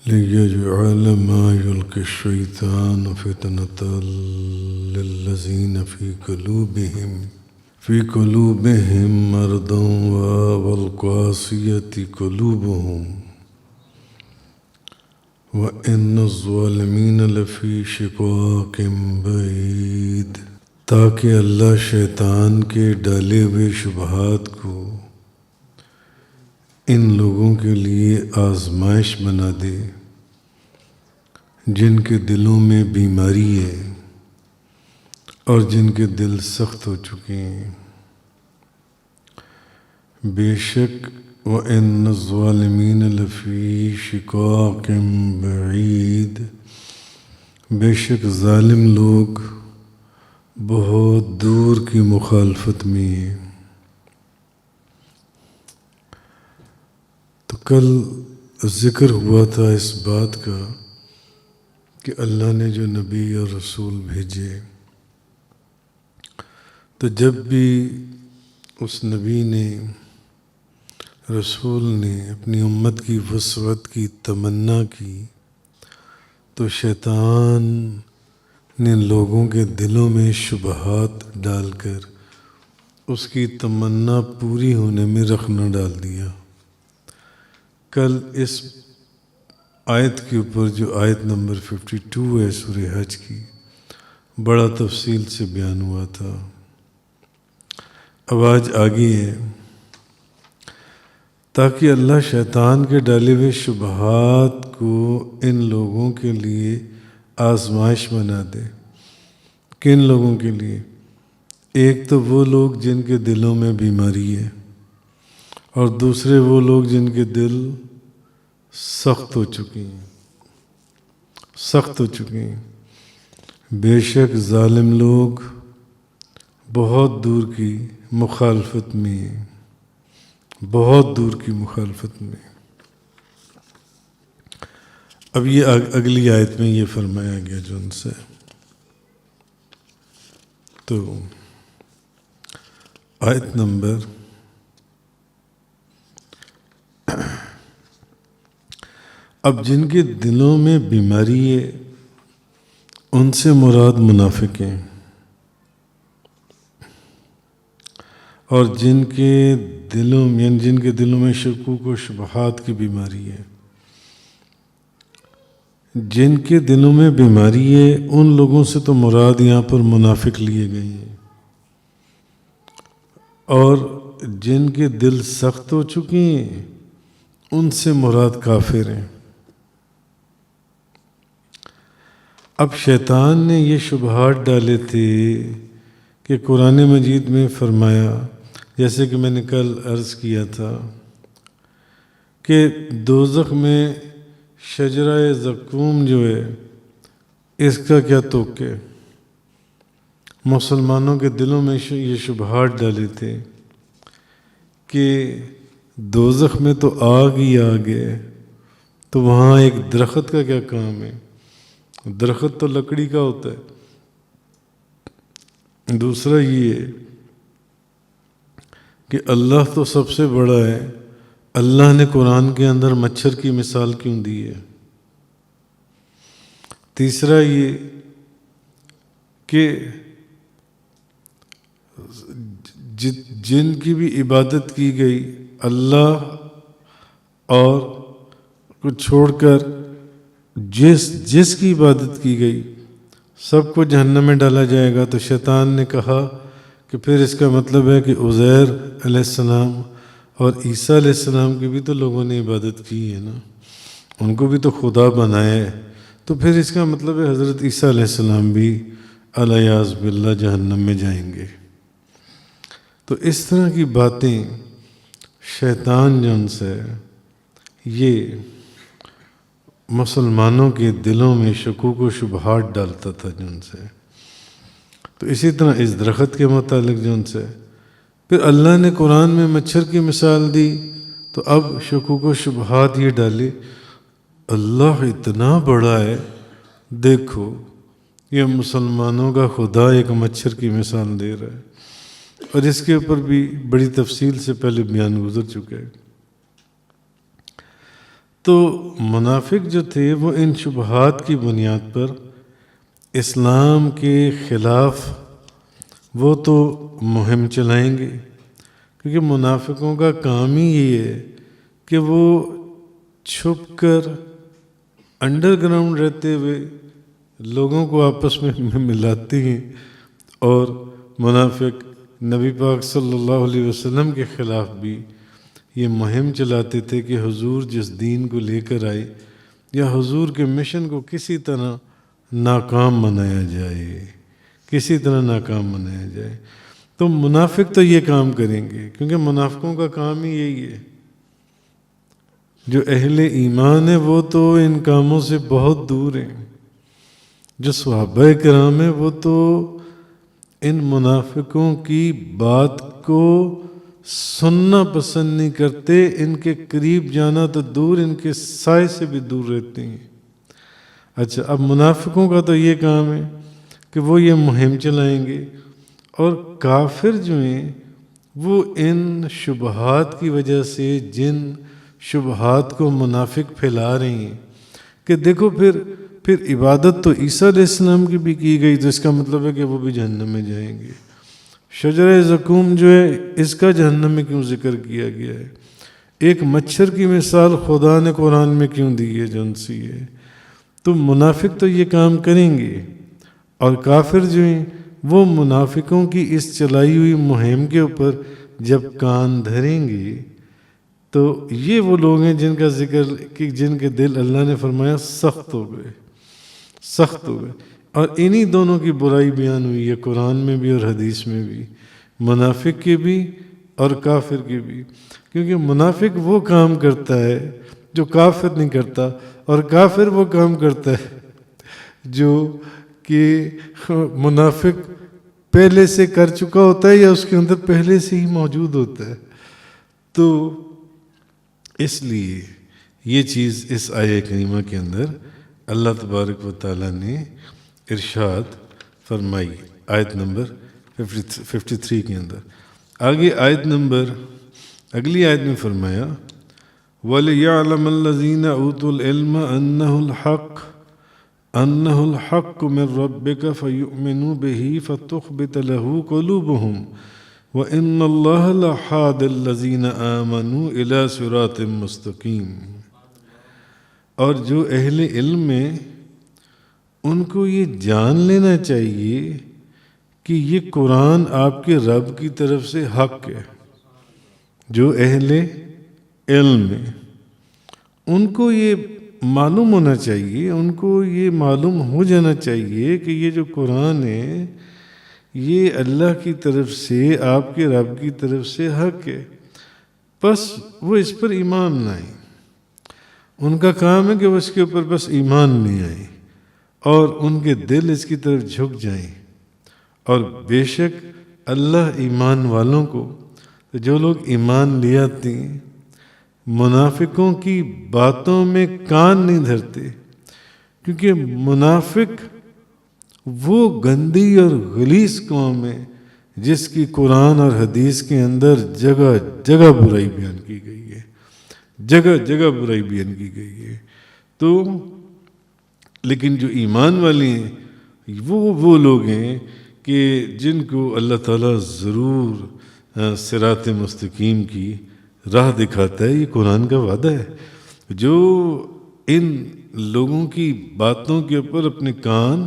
لِيَجْعَلَ مَا يُلْقِي الشَّيْطَانُ فِتْنَةً لِلَّذِينَ فِي قُلُوبِهِم مَّرَضٌ وَالْقَاسِيَةِ قُلُوبُهُمْ وَإِنَّ الظَّالِمِينَ لَفِي شِقَاقٍ بَعِيدٍ، تاکہ اللہ شیطان کے ڈالے ہوئے شبہات کو ان لوگوں کے لیے آزمائش بنا دے جن کے دلوں میں بیماری ہے اور جن کے دل سخت ہو چکے ہیں۔ بے شک وَإِنَّ الظَّالِمِينَ لَفِي شِقَاقٍ بَعِيدٍ، بے شک ظالم لوگ بہت دور کی مخالفت میں ہیں۔ تو کل ذکر ہوا تھا اس بات کا کہ اللہ نے جو نبی اور رسول بھیجے، تو جب بھی اس نبی نے رسول نے اپنی امت کی وسعت کی تمنا کی تو شیطان نے لوگوں کے دلوں میں شبہات ڈال کر اس کی تمنا پوری ہونے میں رخنہ ڈال دیا۔ کل اس آیت کے اوپر جو آیت نمبر 52 ہے سورہ حج کی، بڑا تفصیل سے بیان ہوا تھا۔ اب آج آگے ہے، تاکہ اللہ شیطان کے ڈالے ہوئے شبہات کو ان لوگوں کے لیے آزمائش بنا دے۔ کن لوگوں کے لیے؟ ایک تو وہ لوگ جن کے دلوں میں بیماری ہے، اور دوسرے وہ لوگ جن کے دل سخت ہو چکے ہیں۔ بے شک ظالم لوگ بہت دور کی مخالفت میں ہیں، اب یہ اگلی آیت میں یہ فرمایا گیا جو ان سے، تو آیت نمبر اب جن کے دلوں میں بیماری ہے ان سے مراد منافق ہیں، اور جن کے دلوں میں شکوک و شبہات کی بیماری ہے، جن کے دلوں میں بیماری ہے ان لوگوں سے تو مراد یہاں پر منافق لیے گئے ہیں، اور جن کے دل سخت ہو چکے ہیں ان سے مراد کافر ہیں۔ اب شیطان نے یہ شبہات ڈالے تھے کہ قرآن مجید میں فرمایا، جیسے کہ میں نے کل عرض کیا تھا کہ دوزخ میں شجرہ زقوم جو ہے اس کا کیا توقع ہے؟ مسلمانوں کے دلوں میں یہ شبہات ڈالے تھے کہ دوزخ میں تو آگ ہی آگ ہے، تو وہاں ایک درخت کا کیا کام ہے؟ درخت تو لکڑی کا ہوتا ہے۔ دوسرا یہ ہے کہ اللہ تو سب سے بڑا ہے، اللہ نے قرآن کے اندر مچھر کی مثال کیوں دی ہے؟ تیسرا یہ کہ جن کی بھی عبادت کی گئی اللہ اور کو چھوڑ کر جس کی عبادت کی گئی سب کو جہنم میں ڈالا جائے گا، تو شیطان نے کہا کہ پھر اس کا مطلب ہے کہ عزیر علیہ السلام اور عیسیٰ علیہ السلام کی بھی تو لوگوں نے عبادت کی ہے نا، ان کو بھی تو خدا بنایا ہے، تو پھر اس کا مطلب ہے حضرت عیسیٰ علیہ السلام بھی الیاذ باللہ جہنم میں جائیں گے۔ تو اس طرح کی باتیں شیطان جو ان سے یہ مسلمانوں کے دلوں میں شکوک و شبہات ڈالتا تھا جن سے، تو اسی طرح اس درخت کے متعلق جن سے پھر اللہ نے قرآن میں مچھر کی مثال دی، تو اب شکوک و شبہات یہ ڈالے اللہ اتنا بڑا ہے، دیکھو یہ مسلمانوں کا خدا ایک مچھر کی مثال دے رہا ہے، اور اس کے اوپر بھی بڑی تفصیل سے پہلے بیان گزر چکا ہے۔ تو منافق جو تھے وہ ان شبہات کی بنیاد پر اسلام کے خلاف وہ تو مہم چلائیں گے، کیونکہ منافقوں کا کام ہی یہ ہے کہ وہ چھپ کر انڈر گراؤنڈ رہتے ہوئے لوگوں کو آپس میں ملاتے ہیں، اور منافق نبی پاک صلی اللہ علیہ وسلم کے خلاف بھی یہ مہم چلاتے تھے کہ حضور جس دین کو لے کر آئے یا حضور کے مشن کو کسی طرح ناکام بنایا جائے، کسی طرح ناکام بنایا جائے۔ تو منافق تو یہ کام کریں گے، کیونکہ منافقوں کا کام ہی یہی ہے۔ جو اہل ایمان ہے وہ تو ان کاموں سے بہت دور ہیں۔ جو صحابہ کرام ہیں وہ تو ان منافقوں کی بات کو سننا پسند نہیں کرتے، ان کے قریب جانا تو دور، ان کے سائے سے بھی دور رہتے ہیں۔ اچھا، اب منافقوں کا تو یہ کام ہے کہ وہ یہ مہم چلائیں گے، اور کافر جو ہیں وہ ان شبہات کی وجہ سے جن شبہات کو منافق پھیلا رہے ہیں کہ دیکھو پھر عبادت تو عیسیٰ علیہ السلام کی بھی کی گئی، تو اس کا مطلب ہے کہ وہ بھی جہنم میں جائیں گے۔ شجرہ زقوم جو ہے اس کا جہنم میں کیوں ذکر کیا گیا ہے؟ ایک مچھر کی مثال خدا نے قرآن میں کیوں دی ہے جو ان سی ہے؟ تو منافق تو یہ کام کریں گے، اور کافر جو ہیں وہ منافقوں کی اس چلائی ہوئی مہم کے اوپر جب کان دھریں گے تو یہ وہ لوگ ہیں جن کا ذکر کہ جن کے دل اللہ نے فرمایا سخت ہو گئے، سخت ہو گئے۔ اور انہی دونوں کی برائی بیان ہوئی ہے قرآن میں بھی اور حدیث میں بھی، منافق کی بھی اور کافر کی بھی، کیونکہ منافق وہ کام کرتا ہے جو کافر نہیں کرتا، اور کافر وہ کام کرتا ہے جو کہ منافق پہلے سے کر چکا ہوتا ہے یا اس کے اندر پہلے سے ہی موجود ہوتا ہے۔ تو اس لیے یہ چیز اس آیہ کریمہ کے اندر اللہ تبارک و تعالیٰ نے ارشاد فرمائی، آیت نمبر 53 کے اندر۔ آگے اگلی آیت میں فرمایا وَلِيَعْلَمَ الَّذِينَ أُوتُوا الْعِلْمَ أَنَّهُ الْحَقُّ مِنْ رَبِّكَ فَيُؤْمِنُوا بِهِ فَتُخْبِتَ لَهُ قُلُوبُهُمْ وَإِنَّ اللَّهَ لَحَادِ الَّذِينَ آمَنُوا إِلَى صِرَاطٍ مُسْتَقِيمٍ۔ اور جو اہل علم ہیں ان کو یہ جان لینا چاہیے کہ یہ قرآن آپ کے رب کی طرف سے حق ہے۔ جو اہل علم ہیں ان کو یہ معلوم ہونا چاہیے، ان کو یہ معلوم ہو جانا چاہیے کہ یہ جو قرآن ہے یہ اللہ کی طرف سے، آپ کے رب کی طرف سے حق ہے، بس وہ اس پر ایمان لائیں۔ ان کا کام ہے کہ وہ اس کے اوپر بس ایمان نہیں آئیں اور ان کے دل اس کی طرف جھک جائیں۔ اور بے شک اللہ ایمان والوں کو، جو لوگ ایمان لے آتے ہیں، منافقوں کی باتوں میں کان نہیں دھرتے، کیونکہ منافق وہ گندی اور غلیظ قوم ہے جس کی قرآن اور حدیث کے اندر جگہ جگہ برائی بیان کی گئی ہے، جگہ جگہ برائی بیان کی گئی ہے۔ تو لیکن جو ایمان والے ہیں وہ لوگ ہیں کہ جن کو اللہ تعالیٰ ضرور صراط مستقیم کی راہ دکھاتا ہے۔ یہ قرآن کا وعدہ ہے۔ جو ان لوگوں کی باتوں کے اوپر اپنے کان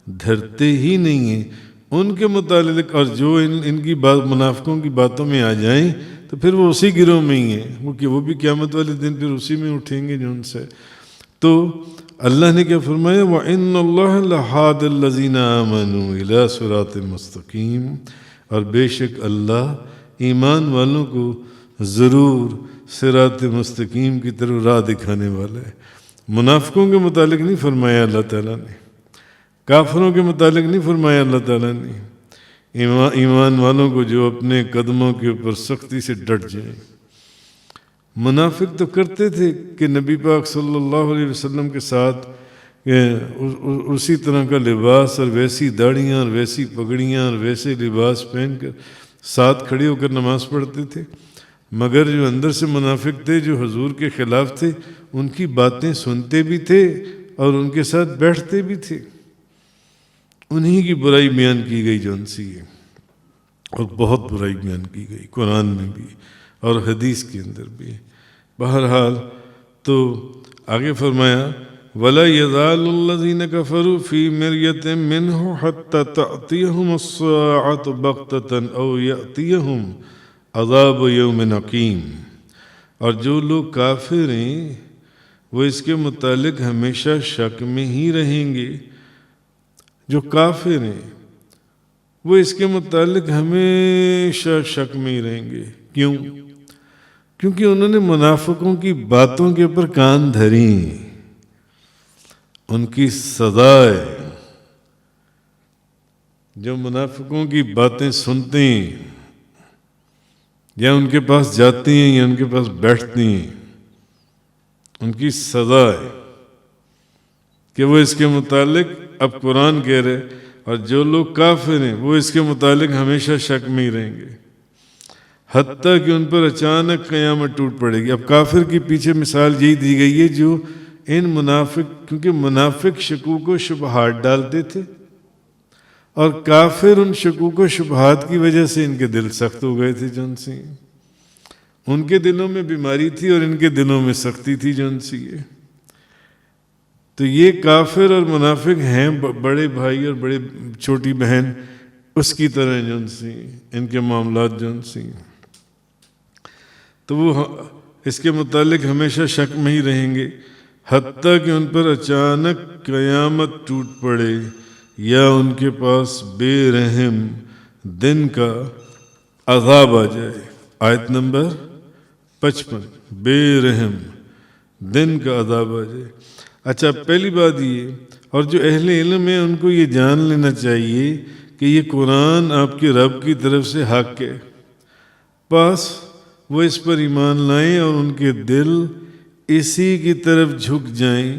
دھرتے ہی نہیں ہیں ان کے متعلق، اور جو ان کی منافقوں کی باتوں میں آ جائیں تو پھر وہ اسی گروہ میں ہی ہیں، وہ بھی قیامت والے دن پھر اسی میں اٹھیں گے جو ان سے۔ تو اللہ نے کیا فرمایا وَإِنَّ اللَّهَ لَحَادِ الَّذِينَ آمَنُوا إِلَى صِرَاطٍ مُسْتَقِيمٍ، اور بے شک اللہ ایمان والوں کو ضرور صراط مستقیم کی طرف راہ دکھانے والا ہے۔ منافقوں کے متعلق نہیں فرمایا اللہ تعالیٰ نے، کافروں کے متعلق نہیں فرمایا اللہ تعالیٰ نے، ایمان والوں کو جو اپنے قدموں کے اوپر سختی سے ڈٹ جائیں۔ منافق تو کرتے تھے کہ نبی پاک صلی اللہ علیہ وسلم کے ساتھ اسی طرح کا لباس اور ویسی داڑیاں اور ویسی پگڑیاں اور ویسے لباس پہن کر ساتھ کھڑے ہو کر نماز پڑھتے تھے، مگر جو اندر سے منافق تھے، جو حضور کے خلاف تھے، ان کی باتیں سنتے بھی تھے اور ان کے ساتھ بیٹھتے بھی تھے، انہی کی برائی بیان کی گئی جو ان سے ہے، اور بہت برائی بیان کی گئی قرآن میں بھی اور حدیث کے اندر بھی۔ بہرحال تو آگے فرمایا وَلَا يَزَالُ الَّذِينَ كَفَرُوا فِي مِرْيَةٍ مِّنْهُ حَتَّى تَأْتِيَهُمُ السَّاعَةُ بَغْتَةً أَوْ يَأْتِيَهُمْ عَذَابُ يَوْمٍ عَقِيمٍ، اور جو لوگ کافر ہیں وہ اس کے متعلق ہمیشہ شک میں ہی رہیں گے۔ جو کافر ہیں وہ اس کے متعلق ہمیشہ شک میں ہی رہیں گے۔ کیوں؟ کیونکہ انہوں نے منافقوں کی باتوں کے اوپر کان دھری، ان کی سزا ہے۔ جو منافقوں کی باتیں سنتے ہیں یا ان کے پاس جاتے ہیں یا ان کے پاس بیٹھتے ہیں، ان کی سزا ہے کہ وہ اس کے متعلق، اب قرآن کہہ رہے، اور جو لوگ کافر ہیں وہ اس کے متعلق ہمیشہ شک میں ہی رہیں گے، حتیٰ کہ ان پر اچانک قیامت ٹوٹ پڑے گی۔ اب کافر کے پیچھے مثال یہی دی گئی ہے جو ان منافق، کیونکہ منافق شکوک و شبہات ڈالتے تھے اور کافر ان شکوک و شبہات کی وجہ سے ان کے دل سخت ہو گئے تھے جو ان سے، ان کے دلوں میں بیماری تھی اور ان کے دلوں میں سختی تھی جو ان سے ہے۔ تو یہ کافر اور منافق ہیں بڑے بھائی اور بڑے چھوٹی بہن اس کی طرح جو ان سے، ان کے معاملات جو ان سے، تو وہ اس کے متعلق ہمیشہ شک میں ہی رہیں گے حتیٰ کہ ان پر اچانک قیامت ٹوٹ پڑے یا ان کے پاس بے رحم دن کا عذاب آ جائے۔ آیت نمبر 55، بے رحم دن کا عذاب آ جائے۔ اچھا، پہلی بات یہ، اور جو اہل علم ہیں ان کو یہ جان لینا چاہیے کہ یہ قرآن آپ کے رب کی طرف سے حق ہے، بس وہ اس پر ایمان لائیں اور ان کے دل اسی کی طرف جھک جائیں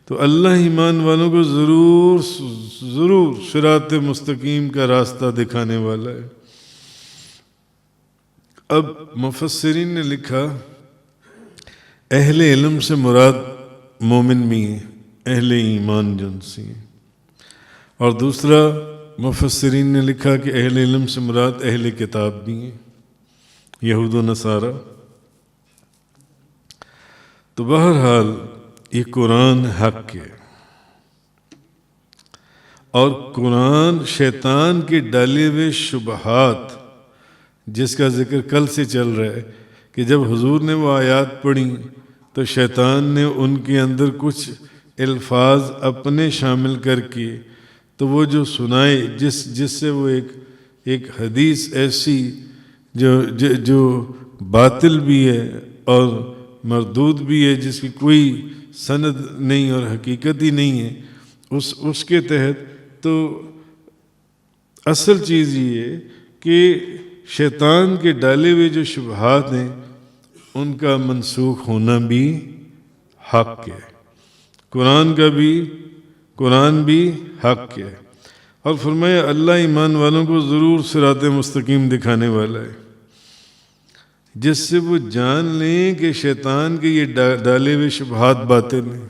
تو اللہ ایمان والوں کو ضرور صراط مستقیم کا راستہ دکھانے والا ہے۔ اب مفسرین نے لکھا اہل علم سے مراد مومن بھی ہیں، اہل ایمان جن سے ہیں، اور دوسرا مفسرین نے لکھا کہ اہل علم سے مراد اہل کتاب بھی ہیں، یہود و نصارہ۔ تو بہرحال یہ قرآن حق ہے، اور قرآن شیطان کے ڈالے ہوئے شبہات جس کا ذکر کل سے چل رہا ہے کہ جب حضور نے وہ آیات پڑھی تو شیطان نے ان کے اندر کچھ الفاظ اپنے شامل کر کے تو وہ جو سنائے جس سے وہ ایک حدیث ایسی جو باطل بھی ہے اور مردود بھی ہے، جس کی کوئی سند نہیں اور حقیقت ہی نہیں ہے، اس کے تحت تو اصل چیز یہ ہے کہ شیطان کے ڈالے ہوئے جو شبہات ہیں ان کا منسوخ ہونا بھی حق ہے، قرآن بھی حق ہے۔ اور فرمایا اللہ ایمان والوں کو ضرور صراط مستقیم دکھانے والا ہے، جس سے وہ جان لیں کہ شیطان کے یہ ڈالے ہوئے شبہات باطل ہیں۔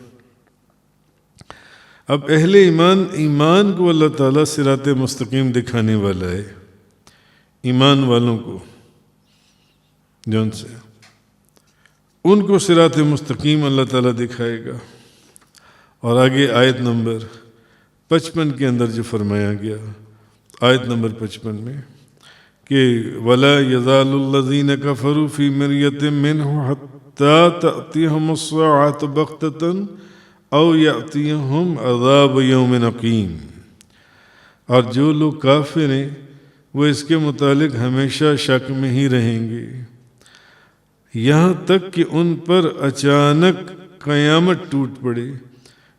اب اہل ایمان کو اللہ تعالیٰ صراط مستقیم دکھانے والا ہے، ایمان والوں کو جون سے ان کو صراط مستقیم اللہ تعالیٰ دکھائے گا۔ اور آگے آیت نمبر 55 کے اندر جو فرمایا گیا، آیت نمبر 55 میں کہ وَلَا يَزَالُ الَّذِينَ كَفَرُوا فِي مِرْيَةٍ مِّنْهُ حَتَّى تَأْتِيَهُمُ السَّاعَةُ بَغْتَةً أَوْ يَأْتِيَهُمْ عَذَابُ يَوْمٍ عَقِيمٍ، اور جو لوگ کافر ہیں وہ اس کے متعلق ہمیشہ شک میں ہی رہیں گے یہاں تک کہ ان پر اچانک قیامت ٹوٹ پڑے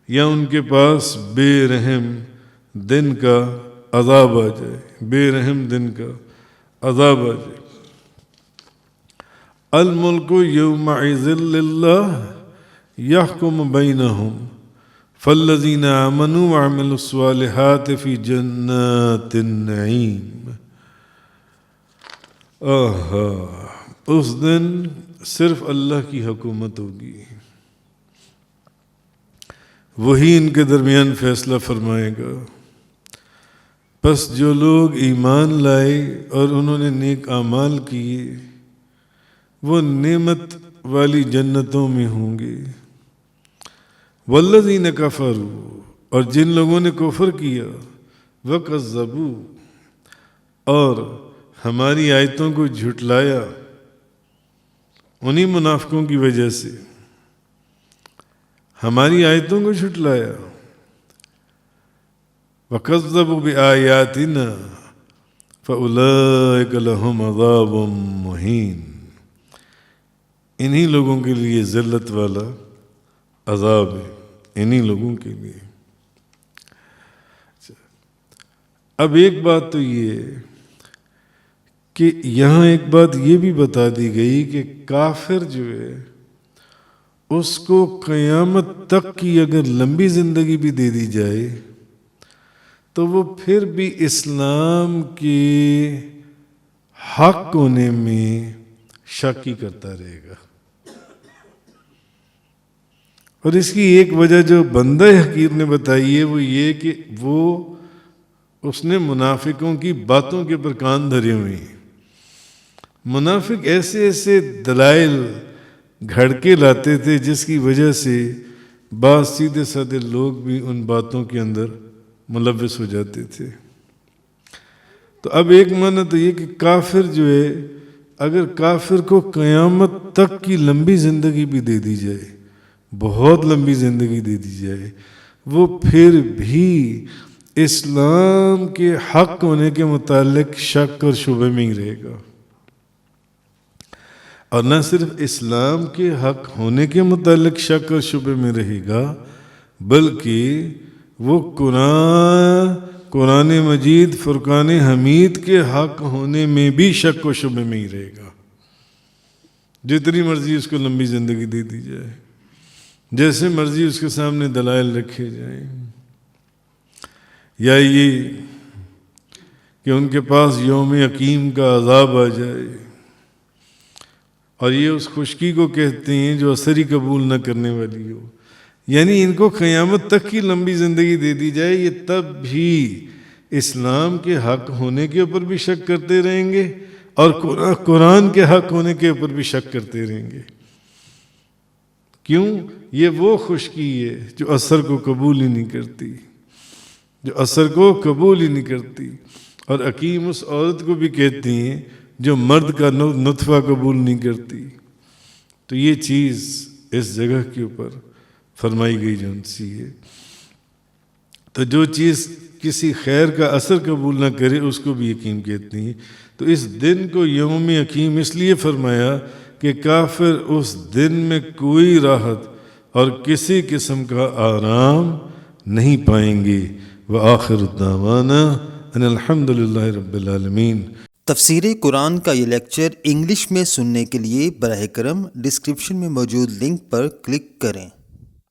یا ان کے پاس بے رحم دن کا عذاب آ جائے، بے رحم دن کا عذاب آ جائے۔ الملک یومئذ للہ یحکم بینہم فالذین آمنوا وعملوا الصالحات فی جنات النعیم۔ اس دن صرف اللہ کی حکومت ہوگی، وہی ان کے درمیان فیصلہ فرمائے گا۔ پس جو لوگ ایمان لائے اور انہوں نے نیک اعمال کیے وہ نعمت والی جنتوں میں ہوں گے۔ والذین کفروا، اور جن لوگوں نے کفر کیا، وکذبوا، اور ہماری آیتوں کو جھٹلایا، انہی منافقوں کی وجہ سے ہماری آیتوں کو جھٹلایا، وَكَذَّبُوا بِآيَاتِنَا فَأُولَئِكَ لَهُمْ عَذَابٌ مُّهِينٌ، انہی لوگوں کے لیے ذلت والا عذاب ہے، انہی لوگوں کے لیے۔ اب ایک بات تو یہ ہے کہ یہاں ایک بات یہ بھی بتا دی گئی کہ کافر جو ہے اس کو قیامت تک کی اگر لمبی زندگی بھی دے دی جائے تو وہ پھر بھی اسلام کے حق ہونے میں شک ہی کرتا رہے گا۔ اور اس کی ایک وجہ جو بندہ حقیر نے بتائی ہے وہ یہ کہ اس نے منافقوں کی باتوں کے پر کان دھرے ہوئے ہیں۔ منافق ایسے ایسے دلائل گھڑ کے لاتے تھے جس کی وجہ سے بعض سیدھے سادے لوگ بھی ان باتوں کے اندر ملوث ہو جاتے تھے۔ تو اب ایک معنی تو یہ کہ کافر جو ہے، اگر کافر کو قیامت تک کی لمبی زندگی بھی دے دی جائے، بہت لمبی زندگی دے دی جائے، وہ پھر بھی اسلام کے حق ہونے کے متعلق شک اور شبہ میں ہی رہے گا۔ اور نہ صرف اسلام کے حق ہونے کے متعلق شک اور شبہ میں رہے گا، بلکہ وہ قرآن مجید فرقان حمید کے حق ہونے میں بھی شک و شبہ میں ہی رہے گا، جتنی مرضی اس کو لمبی زندگی دے دی جائے، جیسے مرضی اس کے سامنے دلائل رکھے جائیں، یا یہ کہ ان کے پاس یوم عقیم کا عذاب آ جائے، اور یہ اس خشکی کو کہتے ہیں جو اثر ہی قبول نہ کرنے والی ہو، یعنی ان کو قیامت تک کی لمبی زندگی دے دی جائے، یہ تب بھی اسلام کے حق ہونے کے اوپر بھی شک کرتے رہیں گے اور قرآن کے حق ہونے کے اوپر بھی شک کرتے رہیں گے۔ کیوں؟ یہ وہ خشکی ہے جو اثر کو قبول ہی نہیں کرتی، جو اثر کو قبول ہی نہیں کرتی۔ اور عقیم اس عورت کو بھی کہتی ہیں جو مرد کا نطفہ قبول نہیں کرتی۔ تو یہ چیز اس جگہ کے اوپر فرمائی گئی جو ان سی ہے۔ تو جو چیز کسی خیر کا اثر قبول نہ کرے اس کو بھی عقیم کہتی ہیں۔ تو اس دن کو یوم عقیم اس لیے فرمایا کہ کافر اس دن میں کوئی راحت اور کسی قسم کا آرام نہیں پائیں گے۔ وآخر دعوانا ان الحمد للہ رب العالمین۔ تفسیر قرآن کا یہ لیکچر انگلش میں سننے کے لیے براہ کرم ڈسکرپشن میں موجود لنک پر کلک کریں۔